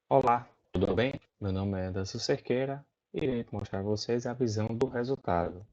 Olá, tudo bem? Meu nome é Anderson Cerqueira e irei mostrar a vocês a visão do resultado.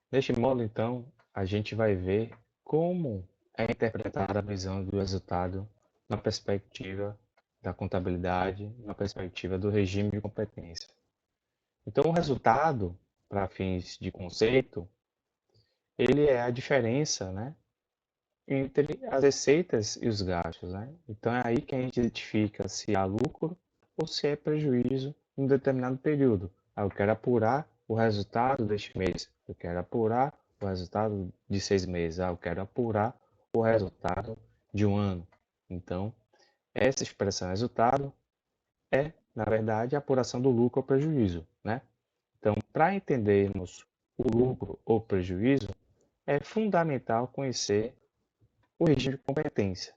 Neste modo, então, a gente vai ver como é interpretada a visão do resultado na perspectiva da contabilidade, na perspectiva do regime de competência. Então, o resultado, para fins de conceito, ele é a diferença, né, entre as receitas e os gastos, né? Então é aí que a gente identifica se há lucro ou se é prejuízo em um determinado período. Ah, eu quero apurar o resultado deste mês, eu quero apurar o resultado de 6 meses, eu quero apurar o resultado de um ano. Então, essa expressão resultado é, na verdade, a apuração do lucro ou prejuízo, né? Então, para entendermos o lucro ou prejuízo, é fundamental conhecer o regime de competência.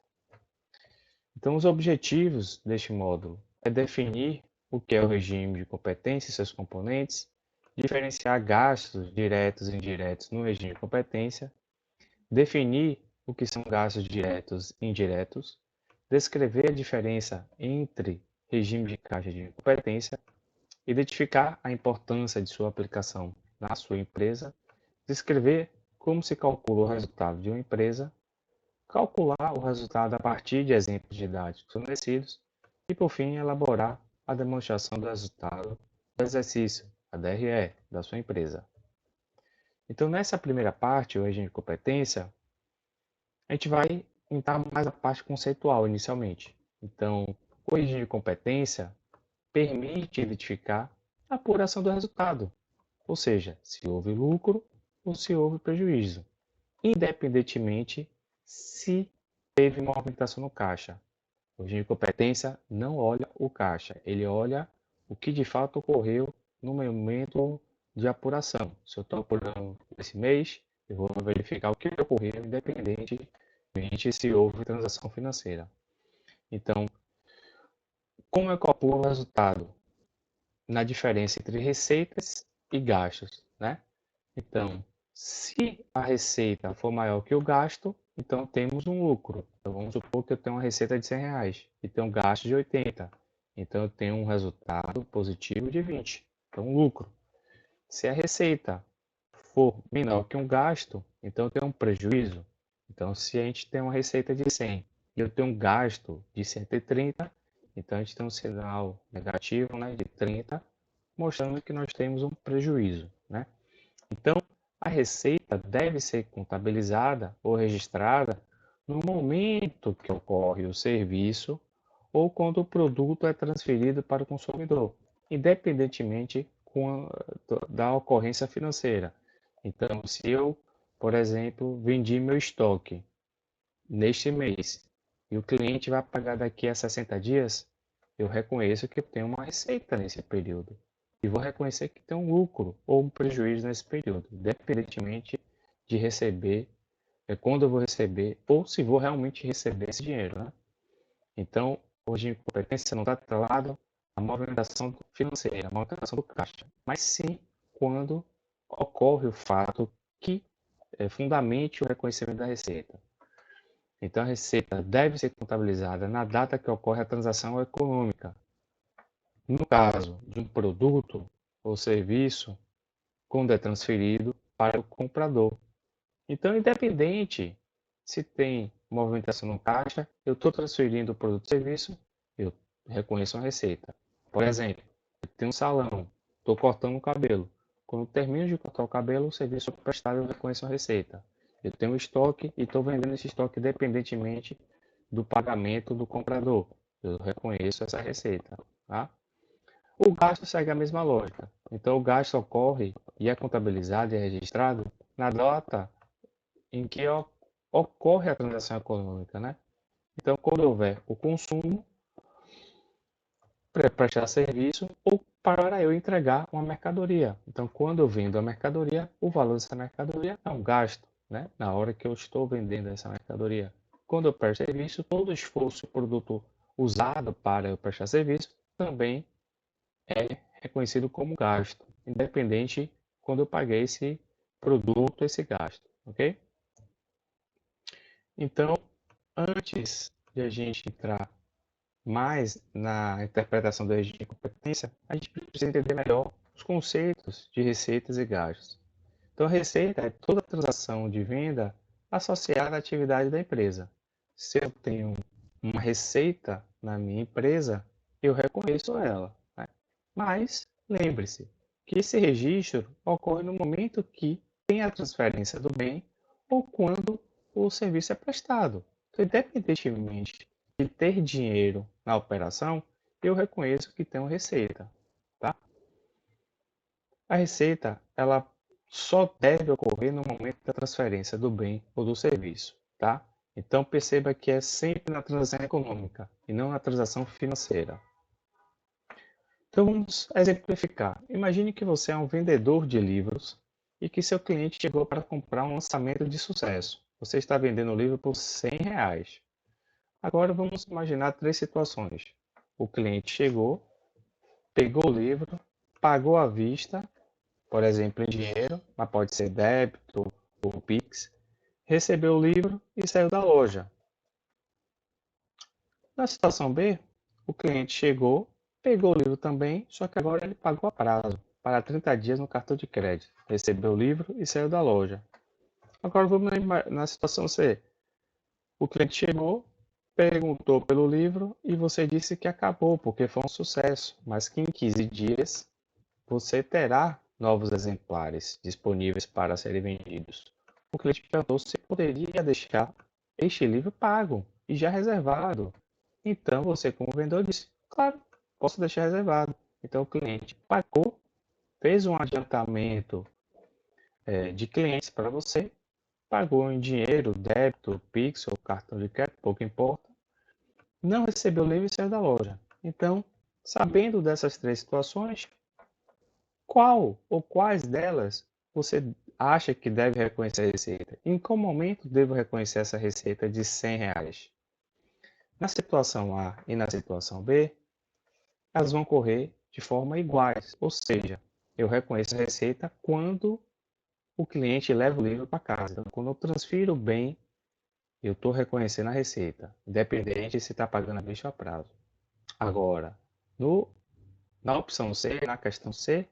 Então, os objetivos deste módulo é definir o que é o regime de competência e seus componentes, diferenciar gastos diretos e indiretos no regime de competência, definir o que são gastos diretos e indiretos, descrever a diferença entre regime de caixa e regime de competência, identificar a importância de sua aplicação na sua empresa, descrever como se calcula o resultado de uma empresa, calcular o resultado a partir de exemplos didáticos fornecidos e, por fim, elaborar a demonstração do resultado do exercício, a DRE, da sua empresa. Então, nessa primeira parte, o regime de competência, a gente vai entrar mais na parte conceitual inicialmente. Então, o regime de competência permite identificar a apuração do resultado, ou seja, se houve lucro ou se houve prejuízo, independentemente se teve movimentação no caixa. O regime de competência não olha o caixa, ele olha o que de fato ocorreu no momento de apuração. Se eu estou apurando esse mês, eu vou verificar o que ocorreu, independentemente se houve transação financeira. Então, como é que eu apuro o resultado? Na diferença entre receitas e gastos, né? Então, se a receita for maior que o gasto, então temos um lucro. Então, vamos supor que eu tenho uma receita de R$ 100 e tenho um gasto de 80. Então, eu tenho um resultado positivo de 20. Então, um lucro. Se a receita for menor que um gasto, então eu tenho um prejuízo. Então, se a gente tem uma receita de 100 e eu tenho um gasto de 130, então a gente tem um sinal negativo, né, de 30, mostrando que nós temos um prejuízo, né? Então, a receita deve ser contabilizada ou registrada no momento que ocorre o serviço ou quando o produto é transferido para o consumidor, independentemente da ocorrência financeira. Então, se eu, por exemplo, vendi meu estoque neste mês e o cliente vai pagar daqui a 60 dias, eu reconheço que eu tenho uma receita nesse período e vou reconhecer que tem um lucro ou um prejuízo nesse período, independentemente de receber, quando eu vou receber ou se vou realmente receber esse dinheiro, né? Então, hoje em competência não está atrelado à movimentação financeira, à movimentação do caixa, mas sim quando ocorre o fato que fundamente o reconhecimento da receita. Então, a receita deve ser contabilizada na data que ocorre a transação econômica. No caso de um produto ou serviço, quando é transferido para o comprador. Então, independente se tem movimentação no caixa, eu estou transferindo o produto ou serviço, eu reconheço a receita. Por exemplo, eu tenho um salão, estou cortando o cabelo. Quando termino de cortar o cabelo, o serviço é prestado, eu reconheço a receita. Eu tenho um estoque e estou vendendo esse estoque independentemente do pagamento do comprador. Eu reconheço essa receita. Tá? O gasto segue a mesma lógica. Então, o gasto ocorre e é contabilizado e é registrado na data em que ocorre a transação econômica, né? Então, quando houver o consumo, para prestar serviço ou para eu entregar uma mercadoria. Então, quando eu vendo a mercadoria, o valor dessa mercadoria é um gasto, né? Na hora que eu estou vendendo essa mercadoria. Quando eu presto serviço, todo esforço, produto usado para eu prestar serviço, também é reconhecido como gasto, independente quando eu paguei esse produto, esse gasto, ok? Então, antes de a gente entrar Mas na interpretação do regime de competência, a gente precisa entender melhor os conceitos de receitas e gastos. Então, a receita é toda transação de venda associada à atividade da empresa. Se eu tenho uma receita na minha empresa, eu reconheço ela, né? Mas lembre-se que esse registro ocorre no momento que tem a transferência do bem ou quando o serviço é prestado. Então, independentemente de ter dinheiro na operação, eu reconheço que tenho receita, tá? A receita, ela só deve ocorrer no momento da transferência do bem ou do serviço, tá? Então perceba que é sempre na transação econômica e não na transação financeira. Então vamos exemplificar. Imagine que você é um vendedor de livros e que seu cliente chegou para comprar um lançamento de sucesso. Você está vendendo o livro por R$ 100. Agora vamos imaginar três situações. O cliente chegou, pegou o livro, pagou à vista, por exemplo, em dinheiro, mas pode ser débito ou Pix, recebeu o livro e saiu da loja. Na situação B, o cliente chegou, pegou o livro também, só que agora ele pagou a prazo, para 30 dias no cartão de crédito, recebeu o livro e saiu da loja. Agora vamos na situação C. O cliente chegou, perguntou pelo livro e você disse que acabou porque foi um sucesso, mas que em 15 dias você terá novos exemplares disponíveis para serem vendidos. O cliente perguntou se poderia deixar este livro pago e já reservado. Então você, como vendedor, disse: claro, posso deixar reservado. Então o cliente pagou, fez um adiantamento de clientes para você, pagou em dinheiro, débito, Pix ou cartão de crédito, pouco importa, não recebeu o livro e saiu da loja. Então, sabendo dessas três situações, qual ou quais delas você acha que deve reconhecer a receita? Em qual momento devo reconhecer essa receita de R$ 100? Na situação A e na situação B, elas vão ocorrer de forma iguais, ou seja, eu reconheço a receita quando o cliente leva o livro para casa. Então, quando eu transfiro o bem, eu estou reconhecendo a receita, independente se está pagando a vista ou a prazo. Agora, no, na opção C, na questão C,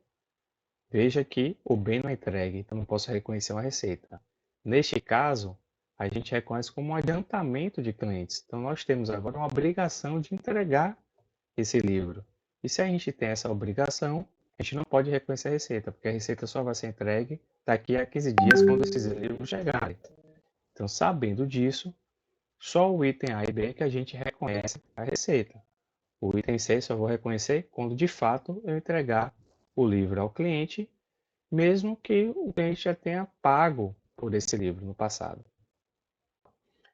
veja que o bem não é entregue, então não posso reconhecer uma receita. Neste caso, a gente reconhece como um adiantamento de clientes. Então nós temos agora uma obrigação de entregar esse livro. E se a gente tem essa obrigação, a gente não pode reconhecer a receita, porque a receita só vai ser entregue daqui a 15 dias quando esses livros chegarem. Então, sabendo disso, só o item A e B que a gente reconhece a receita. O item C só vou reconhecer quando de fato eu entregar o livro ao cliente, mesmo que o cliente já tenha pago por esse livro no passado.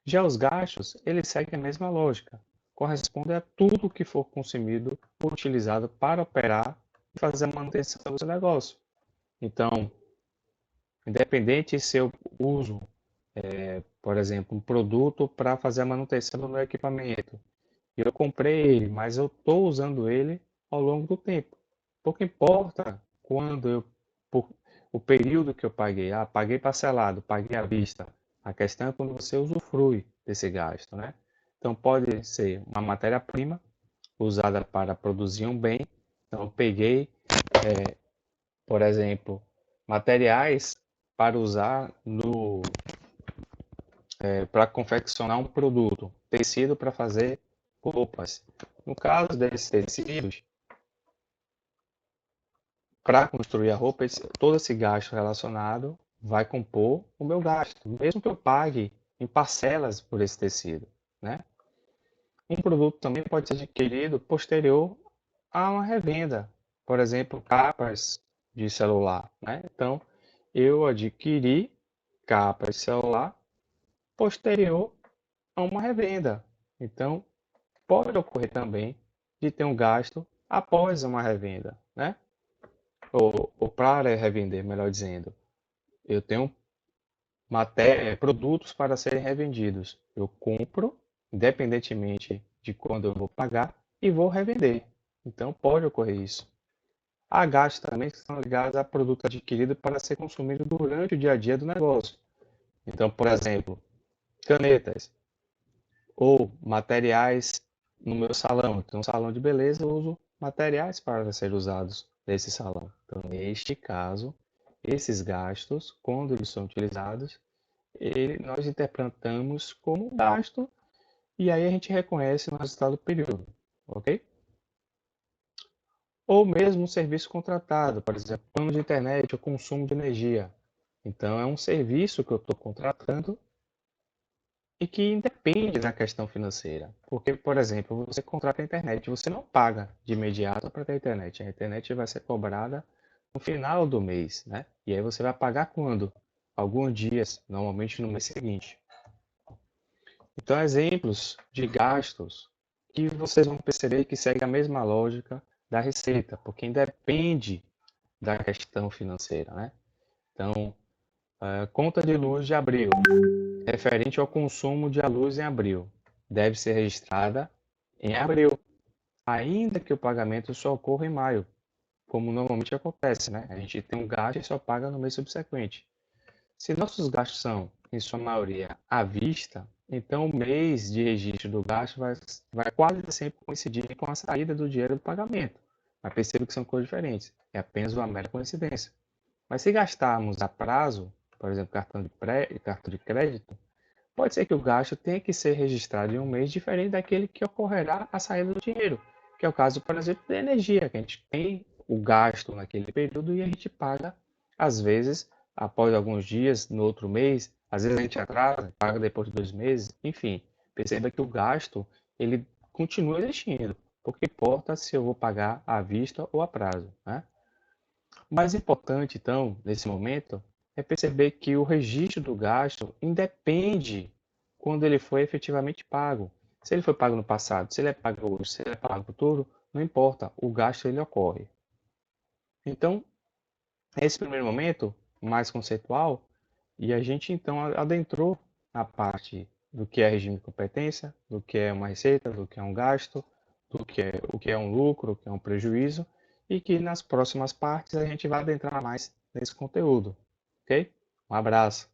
Já os gastos, eles seguem a mesma lógica. Corresponde a tudo que for consumido ou utilizado para operar e fazer a manutenção do seu negócio. Então, independente se eu uso, por exemplo, um produto para fazer a manutenção do meu equipamento, eu comprei ele, mas eu estou usando ele ao longo do tempo. Pouco importa quando por, o período que eu paguei. Ah, paguei parcelado, paguei à vista. A questão é quando você usufrui desse gasto, né? Então pode ser uma matéria-prima usada para produzir um bem. Então eu peguei, por exemplo, materiais para usar no para confeccionar um produto, tecido para fazer roupas. No caso desses tecidos, para construir a roupa, todo esse gasto relacionado vai compor o meu gasto, mesmo que eu pague em parcelas por esse tecido, né? Um produto também pode ser adquirido posterior a uma revenda, por exemplo, capas de celular, né? Então, eu adquiri capas de celular posterior a uma revenda. Então, pode ocorrer também de ter um gasto após uma revenda, né? Ou para revender, melhor dizendo. Eu tenho produtos para serem revendidos. Eu compro, independentemente de quando eu vou pagar, e vou revender. Então, pode ocorrer isso. Há gastos também que são ligados a produto adquirido para ser consumido durante o dia a dia do negócio. Então, por exemplo, canetas ou materiais no meu salão, eu tenho um salão de beleza, eu uso materiais para serem usados nesse salão. Então, neste caso, esses gastos, quando eles são utilizados, nós interpretamos como um gasto e aí a gente reconhece no resultado do período, ok? Ou mesmo um serviço contratado, por exemplo, plano de internet ou consumo de energia. Então, é um serviço que eu estou contratando e que independe da questão financeira. Porque, por exemplo, você contrata a internet, você não paga de imediato para ter a internet. A internet vai ser cobrada no final do mês, né? E aí você vai pagar quando? Alguns dias, normalmente no mês seguinte. Então, exemplos de gastos que vocês vão perceber que segue a mesma lógica da receita, porque independe da questão financeira, né? Então, conta de luz de abril, referente ao consumo de luz em abril, deve ser registrada em abril, ainda que o pagamento só ocorra em maio, como normalmente acontece, né? A gente tem um gasto e só paga no mês subsequente. Se nossos gastos são, em sua maioria, à vista, então o mês de registro do gasto vai quase sempre coincidir com a saída do dinheiro do pagamento. Mas perceba que são coisas diferentes, é apenas uma mera coincidência. Mas se gastarmos a prazo, por exemplo, cartão de crédito, pode ser que o gasto tenha que ser registrado em um mês diferente daquele que ocorrerá a saída do dinheiro, que é o caso, por exemplo, da energia, que a gente tem o gasto naquele período e a gente paga, às vezes, após alguns dias, no outro mês, às vezes a gente atrasa, paga depois de 2 meses, enfim, perceba que o gasto, ele continua existindo, porque importa se eu vou pagar à vista ou a prazo, né? O mais importante, então, nesse momento, é perceber que o registro do gasto independe quando ele foi efetivamente pago. Se ele foi pago no passado, se ele é pago hoje, se ele é pago no futuro, não importa, o gasto ele ocorre. Então, esse primeiro momento, mais conceitual, e a gente então adentrou a parte do que é regime de competência, do que é uma receita, do que é um gasto, o que é um lucro, o que é um prejuízo, e que nas próximas partes a gente vai adentrar mais nesse conteúdo, ok? Um abraço.